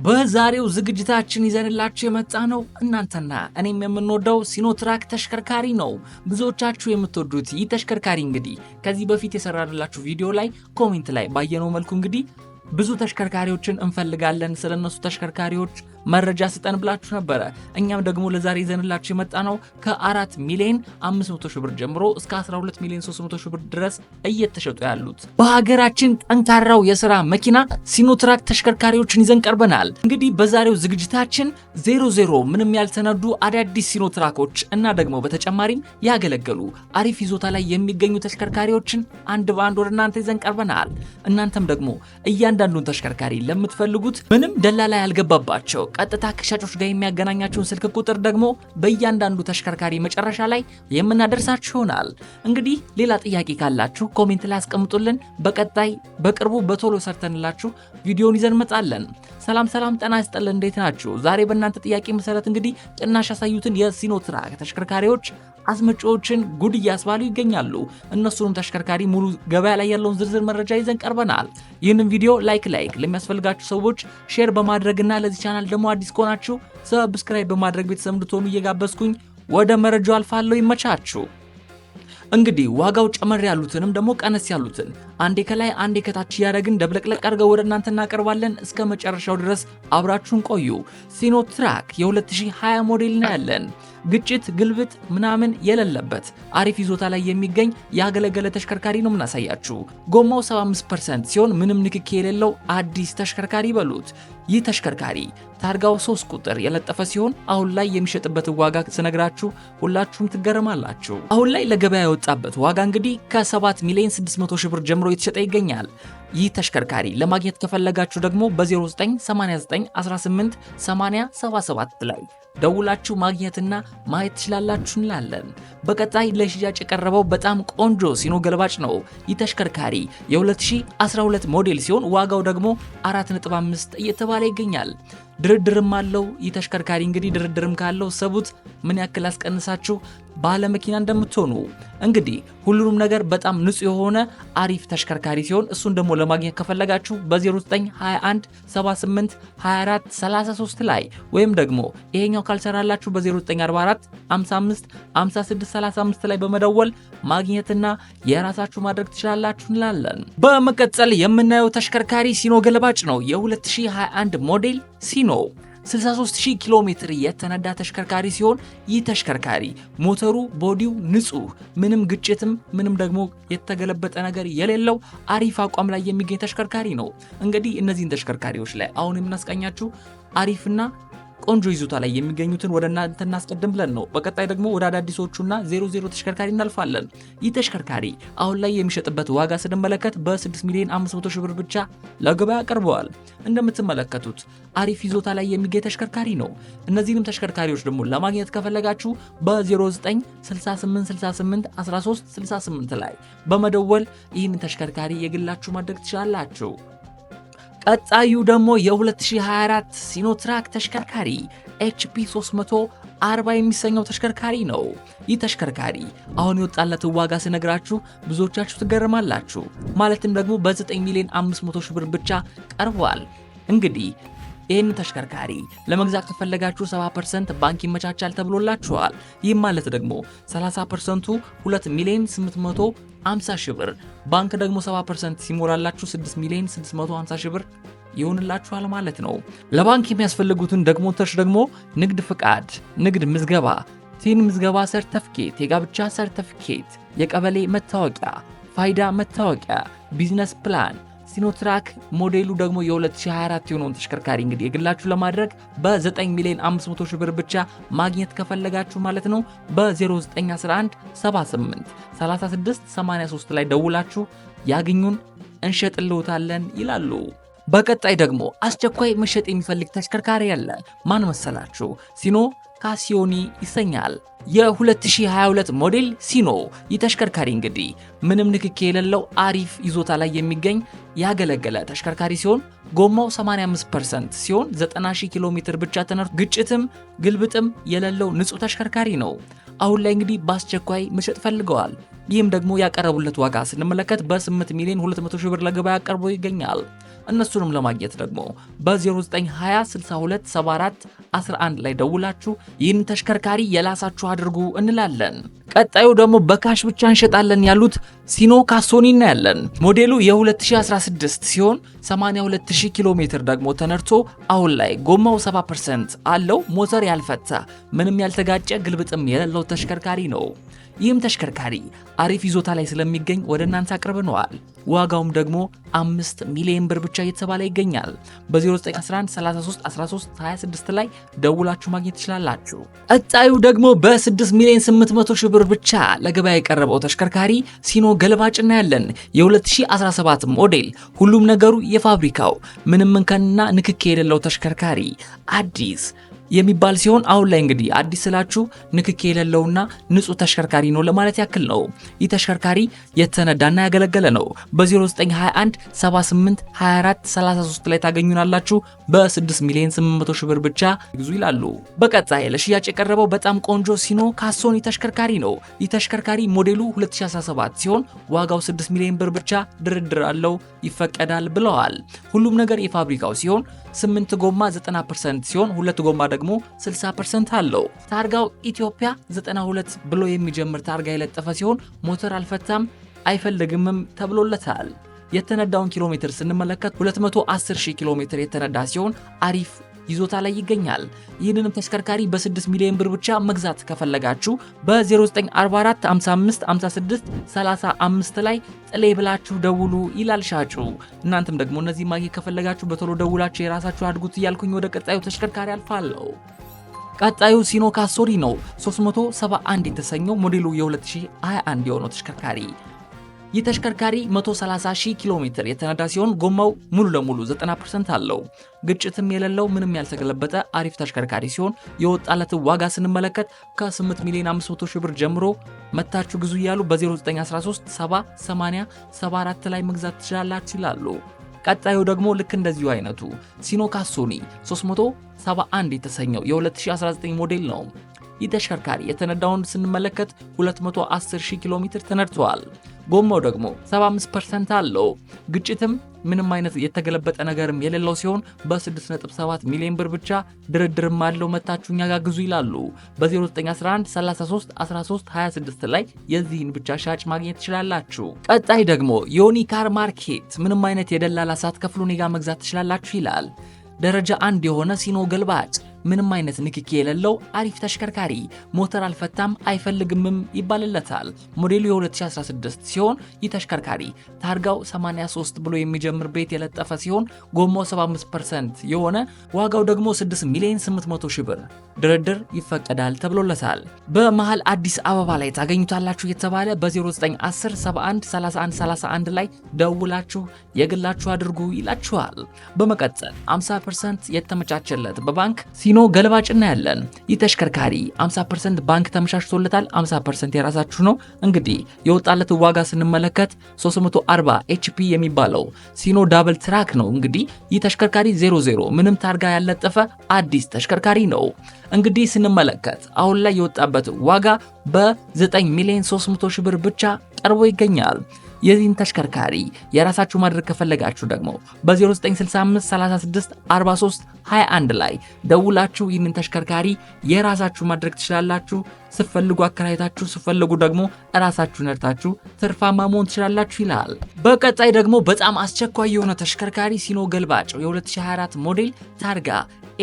በዛሬው ዝግጅታችን ይዘንላችሁ የመጣነው እናንተና እኔም የምንወደው ሲኖትራክ ተሽከርካሪ ነው። ብዙዎቻችሁ የምትወዱት ይህ ተሽከርካሪ እንግዲህ ከዚህ በፊት የሰራንላችሁ ቪዲዮ ላይ ኮሜንት ላይ ባየነው መልኩ እንግዲህ ብዙ ተሽከርካሪዎችን እንፈልጋለን፣ ስለነሱ ተሽከርካሪዎች መረጃ ስጠን ብላችሁ ነበረ። እኛም ደግሞ ለዛሬ ይዘንላችሁ የመጣነው ከ4 ሚሊዮን 500 ሺህ ብር ጀምሮ እስከ 12 ሚሊዮን 300 ሺህ ብር ድረስ እየተሸጡ ያሉት በሀገራችን ጠንካራው የሥራ መኪና ሲኖትራክ ተሽከርካሪዎችን ይዘን ቀርበናል። እንግዲህ በዛሬው ዝግጅታችን 00 ምንም ያልተነዱ አዳዲስ ሲኖትራኮች እና ደግሞ በተጨማሪም ያገለገሉ አሪፍ ይዞታ ላይ የሚገኙ ተሽከርካሪዎችን አንድ በአንድ ወደ እናንተ ይዘን ቀርበናል። እናንተም ደግሞ እያንዳንዱን ተሽከርካሪ ለምትፈልጉት ምንም ደላላ ያልገባባቸው ቀጥታ ከሻጮች ጋር የሚያገናኛችሁን ስልክ ቁጥር ደግሞ በእያንዳንዱ ተሽከርካሪ መጨረሻ ላይ የምናደርሳችሁ ይሆናል። እንግዲህ ሌላ ጥያቄ ካላችሁ ኮሜንት ላይ አስቀምጡልን። በቀጣይ በቅርቡ በቶሎ ሰርተንላችሁ ቪዲዮን ይዘን እንመጣለን። ሰላም ጤና ይስጥልን። እንዴት ናችሁ? ዛሬ በእናንተ ጥያቄ መሰረት እንግዲህ ቅናሽ ያሳዩትን የሲኖትራክ ተሽከርካሪዎች አስመጪዎችን ጉድ እያስባሉ ይገኛሉ። እነሱንም ተሽከርካሪ ሙሉ ገበያ ላይ ያለውን ዝርዝር መረጃ ይዘን ቀርበናል። ይህንን ቪዲዮ ላይክ ለሚያስፈልጋችሁ ሰዎች ሼር በማድረግና ለዚህ ቻናል ደግሞ አዲስ ከሆናችሁ ሰብስክራይብ በማድረግ ቤተሰብ እንድትሆኑ እየጋበዝኩኝ ወደ መረጃው አልፋለሁ። ይመቻችሁ። እንግዲህ ዋጋው ጨመር ያሉትንም ደግሞ ቀነስ ያሉትን አንዴ ከላይ አንዴ ከታች ያደረግን ደብለቅለቅ አድርገው ወደ እናንተ እናቀርባለን። እስከ መጨረሻው ድረስ አብራችሁን ቆዩ። ሲኖትራክ የ2020 ሞዴል ነው ያለን። ግጭት ግልብጥ ምናምን የሌለበት አሪፍ ይዞታ ላይ የሚገኝ ያገለገለ ተሽከርካሪ ነው የምናሳያችሁ። ጎማው 75% ሲሆን ምንም ንክኪ የሌለው አዲስ ተሽከርካሪ በሉት። ይህ ተሽከርካሪ ታርጋው 3 ቁጥር የለጠፈ ሲሆን አሁን ላይ የሚሸጥበትን ዋጋ ስነግራችሁ ሁላችሁም ትገረማላችሁ። አሁን ላይ ለገበያ የወጣበት ዋጋ እንግዲህ ከ7 ሚሊዮን 600 ሺህ ብር ጀምሮ የተሸጠ ይገኛል። ይህ ተሽከርካሪ ለማግኘት ከፈለጋችሁ ደግሞ በ0989188077 ላይ ደውላችሁ ማግኘትና ማየት ትችላላችሁ እንላለን። በቀጣይ ለሽያጭ የቀረበው በጣም ቆንጆ ሲኖ ገልባጭ ነው። ይህ ተሽከርካሪ የ2012 ሞዴል ሲሆን ዋጋው ደግሞ 4.5 እየተባለ ይገኛል። ድርድርም አለው። ይህ ተሽከርካሪ እንግዲህ ድርድርም ካለው ሰቡት ምን ያክል አስቀንሳችሁ ባለመኪና እንደምትሆኑ። እንግዲህ ሁሉንም ነገር በጣም ንጹህ የሆነ አሪፍ ተሽከርካሪ ሲሆን እሱን ደግሞ ለማግኘት ከፈለጋችሁ በ0921782433 ላይ ወይም ደግሞ ይሄኛው ካልሰራላችሁ በ0944555635 ላይ በመደወል ማግኘትና የራሳችሁ ማድረግ ትችላላችሁ እንላለን። በመቀጠል የምናየው ተሽከርካሪ ሲኖ ገለባጭ ነው። የ2021 ሞዴል ሲኖ 63000 ኪሎ ሜትር የተነዳ ተሽከርካሪ ሲሆን ይህ ተሽከርካሪ ሞተሩ ቦዲው ንጹህ፣ ምንም ግጭትም ምንም ደግሞ የተገለበጠ ነገር የሌለው አሪፍ አቋም ላይ የሚገኝ ተሽከርካሪ ነው። እንግዲህ እነዚህን ተሽከርካሪዎች ላይ አሁን የምናስቃኛችሁ አሪፍና ቆንጆ ይዞታ ላይ የሚገኙትን ወደ እናንተ እናስቀድም ብለን ነው። በቀጣይ ደግሞ ወደ አዳዲሶቹና 00 ተሽከርካሪ እናልፋለን። ይህ ተሽከርካሪ አሁን ላይ የሚሸጥበት ዋጋ ስንመለከት በ6 ሚሊዮን 500 ሺህ ብር ብቻ ለገበያ ቀርበዋል። እንደምትመለከቱት አሪፍ ይዞታ ላይ የሚገኝ ተሽከርካሪ ነው። እነዚህንም ተሽከርካሪዎች ደግሞ ለማግኘት ከፈለጋችሁ በ0968681368 ላይ በመደወል ይህን ተሽከርካሪ የግላችሁ ማድረግ ትችላላችሁ። ቀጣዩ ደግሞ የ2024 ሲኖትራክ ተሽከርካሪ HP 340 የሚሰኘው ተሽከርካሪ ነው። ይህ ተሽከርካሪ አሁን የወጣለትን ዋጋ ስነግራችሁ ብዙዎቻችሁ ትገረማላችሁ። ማለትም ደግሞ በ9 ሚሊዮን 500 ሺህ ብር ብቻ ቀርቧል። እንግዲህ ይህን ተሽከርካሪ ለመግዛት ከፈለጋችሁ 70% ባንክ ይመቻቻል ተብሎላችኋል። ይህም ማለት ደግሞ 30%ቱ 2 ሚሊዮን 850 ሺህ ብር፣ ባንክ ደግሞ 70% ሲሞላላችሁ 6 ሚሊዮን 650 ሺህ ብር ይሆንላችኋል ማለት ነው። ለባንክ የሚያስፈልጉትን ዶክመንቶች ደግሞ ንግድ ፍቃድ፣ ንግድ ምዝገባ፣ ቲን ምዝገባ ሰርተፍኬት፣ የጋብቻ ሰርተፍኬት፣ የቀበሌ መታወቂያ፣ ፋይዳ መታወቂያ፣ ቢዝነስ ፕላን። ሲኖትራክ ሞዴሉ ደግሞ የ2024 የሆነውን ተሽከርካሪ እንግዲህ የግላችሁ ለማድረግ በ9 ሚሊዮን 500 ሺህ ብር ብቻ ማግኘት ከፈለጋችሁ ማለት ነው በ0911783683 ላይ ደውላችሁ ያገኙን፣ እንሸጥልዎታለን ይላሉ። በቀጣይ ደግሞ አስቸኳይ መሸጥ የሚፈልግ ተሽከርካሪ ያለ ማን መሰላችሁ? ሲኖ ካሲዮኒ ይሰኛል። የ2022 ሞዴል ሲኖ። ይህ ተሽከርካሪ እንግዲህ ምንም ንክኪ የሌለው አሪፍ ይዞታ ላይ የሚገኝ ያገለገለ ተሽከርካሪ ሲሆን ጎማው 85% ሲሆን 90000 ኪሎ ሜትር ብቻ ተነርቶ ግጭትም ግልብጥም የሌለው ንጹህ ተሽከርካሪ ነው። አሁን ላይ እንግዲህ በአስቸኳይ መሸጥ ፈልገዋል። ይህም ደግሞ ያቀረቡለት ዋጋ ስንመለከት በ8 ሚሊዮን 200 ሺህ ብር ለገበያ ቀርቦ ይገኛል። እነሱንም ለማግኘት ደግሞ በ0920627411 ላይ ደውላችሁ ይህን ተሽከርካሪ የራሳችሁ አድርጉ እንላለን። ቀጣዩ ደግሞ በካሽ ብቻ እንሸጣለን ያሉት ሲኖ ካሶኒ እናያለን። ሞዴሉ የ2016 ሲሆን 82000 ኪሎ ሜትር ደግሞ ተነድቶ አሁን ላይ ጎማው 70% አለው። ሞተር ያልፈታ ምንም ያልተጋጨ ግልብጥም የሌለው ተሽከርካሪ ነው። ይህም ተሽከርካሪ አሪፍ ይዞታ ላይ ስለሚገኝ ወደ እናንተ አቅርበነዋል። ዋጋውም ደግሞ 5 ሚሊዮን ብር ብቻ እየተባለ ይገኛል። በ0911331326 ላይ ደውላችሁ ማግኘት ትችላላችሁ። ቀጣዩ ደግሞ በ6 ሚሊዮን 800 ሺህ ብር ብቻ ለገበያ የቀረበው ተሽከርካሪ ሲኖ ገልባጭ እናያለን። የ2017 ሞዴል ሁሉም ነገሩ የፋብሪካው ምንም እንከንና ንክኪ የሌለው ተሽከርካሪ አዲስ የሚባል ሲሆን አሁን ላይ እንግዲህ አዲስ ስላችሁ ንክኪ የሌለውና ንጹህ ተሽከርካሪ ነው ለማለት ያክል ነው። ይህ ተሽከርካሪ የተነዳና ያገለገለ ነው። በ0921 78 24 33 ላይ ታገኙናላችሁ። በ6 ሚሊዮን 800 ሺህ ብር ብቻ ግዙ ይላሉ። በቀጣይ ለሽያጭ የቀረበው በጣም ቆንጆ ሲኖ ካሶኒ ተሽከርካሪ ነው። ይህ ተሽከርካሪ ሞዴሉ 2017 ሲሆን ዋጋው 6 ሚሊዮን ብር ብቻ ድርድር አለው ይፈቀዳል ብለዋል። ሁሉም ነገር የፋብሪካው ሲሆን 8 ጎማ 90% ሲሆን 2 ጎማ ደግሞ 60% አለው። ታርጋው ኢትዮጵያ 92 ብሎ የሚጀምር ታርጋ የለጠፈ ሲሆን ሞተር አልፈታም አይፈልግምም ተብሎለታል። የተነዳውን ኪሎ ሜትር ስንመለከት 210,000 ኪሎ ሜትር የተነዳ ሲሆን አሪፍ ይዞታ ላይ ይገኛል። ይህንንም ተሽከርካሪ በ6 ሚሊዮን ብር ብቻ መግዛት ከፈለጋችሁ በ0944 55 56 35 ላይ ጥሌ ብላችሁ ደውሉ ይላል ሻጩ። እናንተም ደግሞ እነዚህ ማግኘት ከፈለጋችሁ በቶሎ ደውላችሁ የራሳችሁ አድርጉት እያልኩኝ ወደ ቀጣዩ ተሽከርካሪ አልፋለሁ። ቀጣዩ ሲኖ ካሶኒ ነው። 371 የተሰኘው ሞዴሉ የ2021 የሆነው ተሽከርካሪ። ይህ ተሽከርካሪ 130,000 ኪሎ ሜትር የተነዳ ሲሆን ጎማው ሙሉ ለሙሉ 90% አለው። ግጭትም የሌለው ምንም ያልተገለበጠ አሪፍ ተሽከርካሪ ሲሆን የወጣለትን ዋጋ ስንመለከት ከ8 ሚሊዮን 500 ሺህ ብር ጀምሮ መታችሁ ግዙ እያሉ በ0913 70 80 74 ላይ መግዛት ትችላላችሁ ይላሉ። ቀጣዩ ደግሞ ልክ እንደዚሁ አይነቱ ሲኖ ካሶኒ 371 የተሰኘው የ2019 ሞዴል ነው። ይህ ተሽከርካሪ የተነዳውን ስንመለከት 210,000 ኪሎ ሜትር ተነድቷል። ጎማው ደግሞ 75% አለው። ግጭትም ምንም አይነት የተገለበጠ ነገርም የሌለው ሲሆን በ6.7 ሚሊዮን ብር ብቻ ድርድርም አለው። መታችሁ እኛ ጋር ግዙ ይላሉ። በ0911 33 13 26 ላይ የዚህን ብቻ ሻጭ ማግኘት ትችላላችሁ። ቀጣይ ደግሞ ዮኒ ካር ማርኬት ምንም አይነት የደላላ ሳትከፍሉ እኔ ጋር መግዛት ትችላላችሁ ይላል። ደረጃ 1 የሆነ ሲኖ ገልባጭ ምንም አይነት ንክኪ የሌለው አሪፍ ተሽከርካሪ ሞተር አልፈታም አይፈልግምም ይባልለታል። ሞዴሉ የ2016 ሲሆን ይህ ተሽከርካሪ ታርጋው 83 ብሎ የሚጀምር ቤት የለጠፈ ሲሆን ጎማው 75% የሆነ ዋጋው ደግሞ 6 ሚሊዮን 800 ሺህ ብር ድርድር ይፈቀዳል ተብሎለታል። በመሃል አዲስ አበባ ላይ ታገኙታላችሁ የተባለ በ0910 71 31 31 ላይ ደውላችሁ የግላችሁ አድርጉ ይላችኋል። በመቀጠል 50% የተመቻቸለት በባንክ ሲኖ ገልባጭ እናያለን። ይህ ተሽከርካሪ 50% ባንክ ተመቻችቶለታል፣ 50% የራሳችሁ ነው። እንግዲህ የወጣለት ዋጋ ስንመለከት 340 HP የሚባለው ሲኖ ዳብል ትራክ ነው። እንግዲህ ይህ ተሽከርካሪ 00 ምንም ታርጋ ያለጠፈ አዲስ ተሽከርካሪ ነው። እንግዲህ ስንመለከት አሁን ላይ የወጣበት ዋጋ በ9 ሚሊዮን 300 ሺህ ብር ብቻ ቀርቦ ይገኛል። የዚህን ተሽከርካሪ የራሳችሁ ማድረግ ከፈለጋችሁ ደግሞ በ0965 36 43 21 ላይ ደውላችሁ ይህንን ተሽከርካሪ የራሳችሁ ማድረግ ትችላላችሁ። ስፈልጉ አከራይታችሁ፣ ስፈልጉ ደግሞ ራሳችሁ ነርታችሁ ትርፋማ መሆን ትችላላችሁ ይላል። በቀጣይ ደግሞ በጣም አስቸኳይ የሆነ ተሽከርካሪ ሲኖ ገልባጭ የ2024 ሞዴል ታርጋ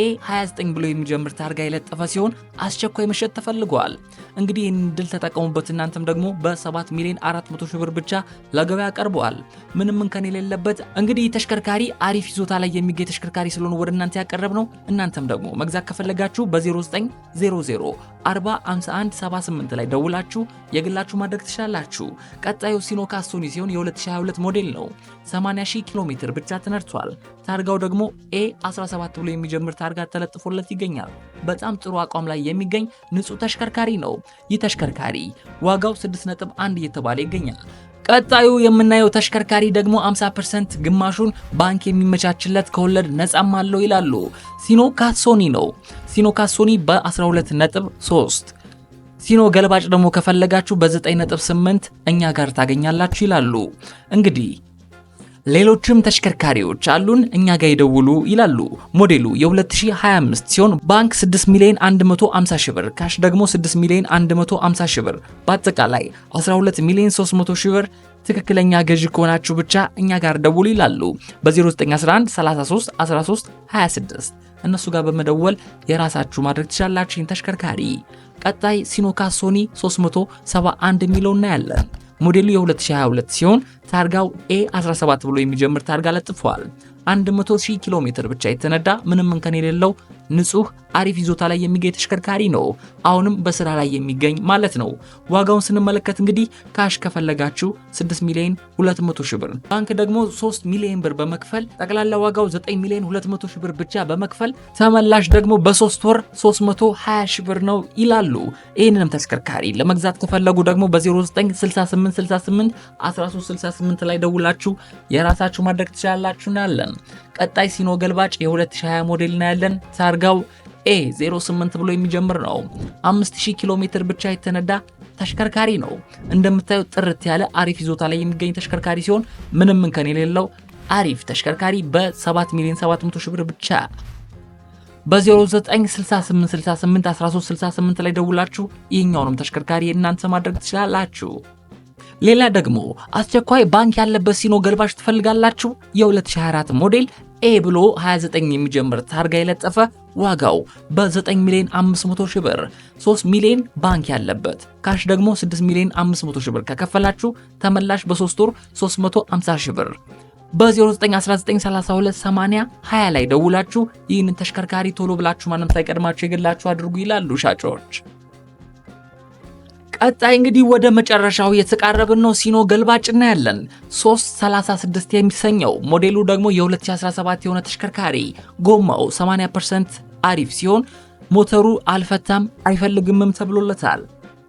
A29 ብሎ የሚጀምር ታርጋ የለጠፈ ሲሆን አስቸኳይ መሸጥ ተፈልጓል። እንግዲህ ይህን ድል ተጠቀሙበት። እናንተም ደግሞ በ7 ሚሊዮን 400 ሺህ ብር ብቻ ለገበያ ቀርቧል። ምንም እንከን የሌለበት እንግዲህ ተሽከርካሪ አሪፍ ይዞታ ላይ የሚገኝ ተሽከርካሪ ስለሆነ ወደ እናንተ ያቀረብ ነው። እናንተም ደግሞ መግዛት ከፈለጋችሁ በ0900 40 51 78 ላይ ደውላችሁ የግላችሁ ማድረግ ትችላላችሁ። ቀጣዩ ሲኖ ካሶኒ ሲሆን የ2022 ሞዴል ነው። 80,000 ኪሎ ሜትር ብቻ ተነድቷል። ታርጋው ደግሞ A17 ብሎ የሚጀምር ታርጋ ተለጥፎለት ይገኛል። በጣም ጥሩ አቋም ላይ የሚገኝ ንጹህ ተሽከርካሪ ነው። ይህ ተሽከርካሪ ዋጋው 6.1 እየተባለ ይገኛል። ቀጣዩ የምናየው ተሽከርካሪ ደግሞ 50% ግማሹን ባንክ የሚመቻችለት ከወለድ ነፃም አለው ይላሉ። ሲኖ ካሶኒ ነው። ሲኖ ካሶኒ በ12.3 ሲኖ ገልባጭ ደግሞ ከፈለጋችሁ በ9.8 እኛ ጋር ታገኛላችሁ ይላሉ። እንግዲህ ሌሎችም ተሽከርካሪዎች አሉን እኛ ጋር ይደውሉ ይላሉ። ሞዴሉ የ2025 ሲሆን ባንክ 6 ሚሊዮን 150 ሺህ ብር፣ ካሽ ደግሞ 6 ሚሊዮን 150 ሺህ ብር፣ በአጠቃላይ 12 ሚሊዮን 300 ሺህ ብር። ትክክለኛ ገዢ ከሆናችሁ ብቻ እኛ ጋር ደውሉ ይላሉ። በ0911 33 13 26 እነሱ ጋር በመደወል የራሳችሁ ማድረግ ትችላላችሁ ተሽከርካሪ። ቀጣይ ሲኖካ ሶኒ 371 ሚሊዮን ነው ያለን። ሞዴሉ የ2022 ሲሆን ታርጋው A17 ብሎ የሚጀምር ታርጋ ለጥፏል። 100,000 ኪሎ ሜትር ብቻ የተነዳ ምንም እንከን የሌለው ንጹህ አሪፍ ይዞታ ላይ የሚገኝ ተሽከርካሪ ነው። አሁንም በስራ ላይ የሚገኝ ማለት ነው። ዋጋውን ስንመለከት እንግዲህ ካሽ ከፈለጋችሁ 6 ሚሊዮን 200 ሺህ ብር፣ ባንክ ደግሞ 3 ሚሊዮን ብር በመክፈል ጠቅላላ ዋጋው 9 ሚሊዮን 200 ሺህ ብር ብቻ በመክፈል ተመላሽ ደግሞ በ3 ወር 320 ሺህ ብር ነው ይላሉ። ይህንንም ተሽከርካሪ ለመግዛት ከፈለጉ ደግሞ በ096868 1368 ላይ ደውላችሁ የራሳችሁ ማድረግ ትችላላችሁ እናያለን። ቀጣይ ሲኖ ገልባጭ የ2020 ሞዴል ነው ያለን። ታርጋው A08 ብሎ የሚጀምር ነው። 5000 ኪሎ ሜትር ብቻ የተነዳ ተሽከርካሪ ነው። እንደምታዩት ጥርት ያለ አሪፍ ይዞታ ላይ የሚገኝ ተሽከርካሪ ሲሆን ምንም እንከን የሌለው አሪፍ ተሽከርካሪ በ7 ሚሊዮን 700 ሺህ ብር ብቻ በ096868 1368 ላይ ደውላችሁ ይህኛውንም ተሽከርካሪ እናንተ ማድረግ ትችላላችሁ። ሌላ ደግሞ አስቸኳይ ባንክ ያለበት ሲኖ ገልባጭ ትፈልጋላችሁ? የ2024 ሞዴል A ብሎ 29 የሚጀምር ታርጋ የለጠፈ ዋጋው በ9 ሚሊዮን 500 ሺህ ብር፣ 3 ሚሊዮን ባንክ ያለበት፣ ካሽ ደግሞ 6 ሚሊዮን 500 ሺህ ብር ከከፈላችሁ ተመላሽ በ3 ወር 350 ሺህ ብር። በ0919328020 ላይ ደውላችሁ ይህንን ተሽከርካሪ ቶሎ ብላችሁ ማንም ሳይቀድማችሁ የግላችሁ አድርጉ ይላሉ ሻጮች። ቀጣይ እንግዲህ ወደ መጨረሻው የተቃረብን ነው። ሲኖ ገልባጭ እናያለን። 336 የሚሰኘው ሞዴሉ ደግሞ የ2017 የሆነ ተሽከርካሪ ጎማው 80% አሪፍ ሲሆን ሞተሩ አልፈታም አይፈልግምም ተብሎለታል።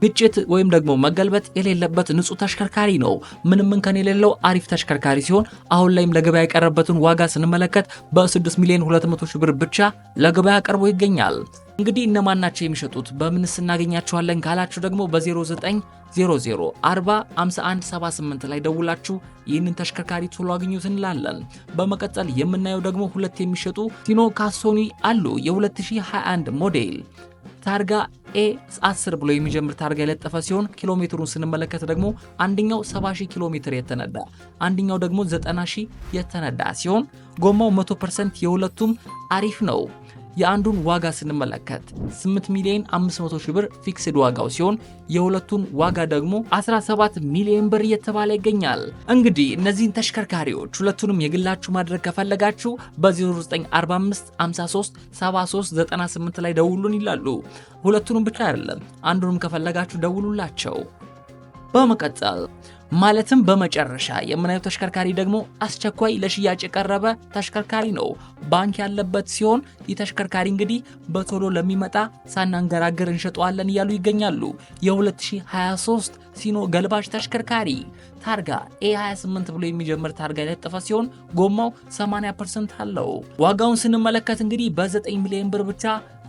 ግጭት ወይም ደግሞ መገልበጥ የሌለበት ንጹህ ተሽከርካሪ ነው። ምንም እንከን የሌለው አሪፍ ተሽከርካሪ ሲሆን አሁን ላይም ለገበያ የቀረበትን ዋጋ ስንመለከት በ6 ሚሊዮን 200 ሺህ ብር ብቻ ለገበያ ቀርቦ ይገኛል። እንግዲህ እነማን ናቸው የሚሸጡት በምንስ እናገኛቸዋለን ካላችሁ ደግሞ በ0900 40 51 78 ላይ ደውላችሁ ይህንን ተሽከርካሪ ቶሎ አግኙት እንላለን። በመቀጠል የምናየው ደግሞ ሁለት የሚሸጡ ሲኖ ካሶኒ አሉ። የ2021 ሞዴል ታርጋ A10 ብሎ የሚጀምር ታርጋ የለጠፈ ሲሆን ኪሎ ሜትሩን ስንመለከት ደግሞ አንደኛው 70,000 ኪሎ ሜትር የተነዳ አንደኛው ደግሞ 90,000 የተነዳ ሲሆን ጎማው 100% የሁለቱም አሪፍ ነው። የአንዱን ዋጋ ስንመለከት 8 ሚሊዮን 500 ሺህ ብር ፊክስድ ዋጋው ሲሆን የሁለቱን ዋጋ ደግሞ 17 ሚሊዮን ብር እየተባለ ይገኛል። እንግዲህ እነዚህን ተሽከርካሪዎች ሁለቱንም የግላችሁ ማድረግ ከፈለጋችሁ በ0945 53 73 98 ላይ ደውሉን ይላሉ። ሁለቱንም ብቻ አይደለም አንዱንም ከፈለጋችሁ ደውሉላቸው። በመቀጠል ማለትም በመጨረሻ የምናየው ተሽከርካሪ ደግሞ አስቸኳይ ለሽያጭ የቀረበ ተሽከርካሪ ነው። ባንክ ያለበት ሲሆን ይህ ተሽከርካሪ እንግዲህ በቶሎ ለሚመጣ ሳናንገራገር እንሸጠዋለን እያሉ ይገኛሉ። የ2023 ሲኖ ገልባጭ ተሽከርካሪ ታርጋ A28 ብሎ የሚጀምር ታርጋ የለጠፈ ሲሆን ጎማው 80% አለው። ዋጋውን ስንመለከት እንግዲህ በ9 ሚሊዮን ብር ብቻ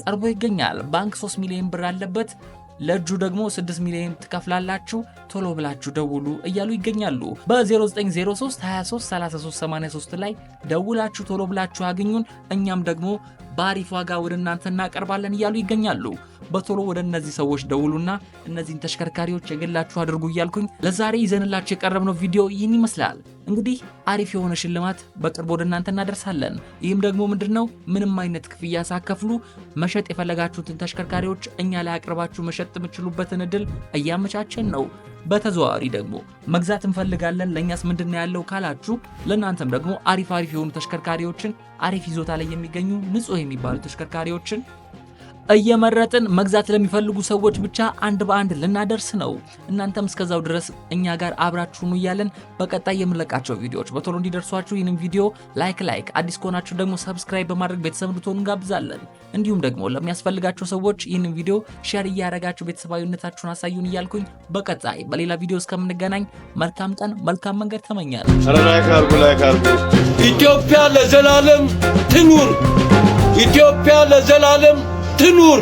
ቀርቦ ይገኛል። ባንክ 3 ሚሊዮን ብር አለበት። ለእጁ ደግሞ 6 ሚሊዮን ትከፍላላችሁ። ቶሎ ብላችሁ ደውሉ እያሉ ይገኛሉ። በ0903 23 33 83 ላይ ደውላችሁ ቶሎ ብላችሁ አግኙን። እኛም ደግሞ በአሪፍ ዋጋ ወደ እናንተ እናቀርባለን እያሉ ይገኛሉ። በቶሎ ወደ እነዚህ ሰዎች ደውሉና እነዚህን ተሽከርካሪዎች የግላችሁ አድርጉ እያልኩኝ ለዛሬ ይዘንላችሁ የቀረብነው ቪዲዮ ይህን ይመስላል። እንግዲህ አሪፍ የሆነ ሽልማት በቅርብ ወደ እናንተ እናደርሳለን። ይህም ደግሞ ምንድነው ምንም አይነት ክፍያ ሳከፍሉ መሸጥ የፈለጋችሁትን ተሽከርካሪዎች እኛ ላይ አቅርባችሁ መሸጥ የምትችሉበትን እድል እያመቻቸን ነው። በተዘዋዋሪ ደግሞ መግዛት እንፈልጋለን ለኛስ ምንድነው ያለው ካላችሁ ለእናንተም ደግሞ አሪፍ የሆኑ ተሽከርካሪዎችን አሪፍ ይዞታ ላይ የሚገኙ ንጹህ የሚባሉ ተሽከርካሪዎችን እየመረጥን መግዛት ለሚፈልጉ ሰዎች ብቻ አንድ በአንድ ልናደርስ ነው። እናንተም እስከዛው ድረስ እኛ ጋር አብራችሁኑ እያለን በቀጣይ የምንለቃቸው ቪዲዮዎች በቶሎ እንዲደርሷችሁ ይህንን ቪዲዮ ላይክ አዲስ ከሆናችሁ ደግሞ ሰብስክራይብ በማድረግ ቤተሰብ እንድትሆኑ እንጋብዛለን። እንዲሁም ደግሞ ለሚያስፈልጋቸው ሰዎች ይህንን ቪዲዮ ሼር እያደረጋችሁ ቤተሰባዊነታችሁን አሳዩን እያልኩኝ በቀጣይ በሌላ ቪዲዮ እስከምንገናኝ መልካም ቀን መልካም መንገድ ተመኛለሁ። ኢትዮጵያ ለዘላለም ትኑር! ኢትዮጵያ ለዘላለም ትኑር!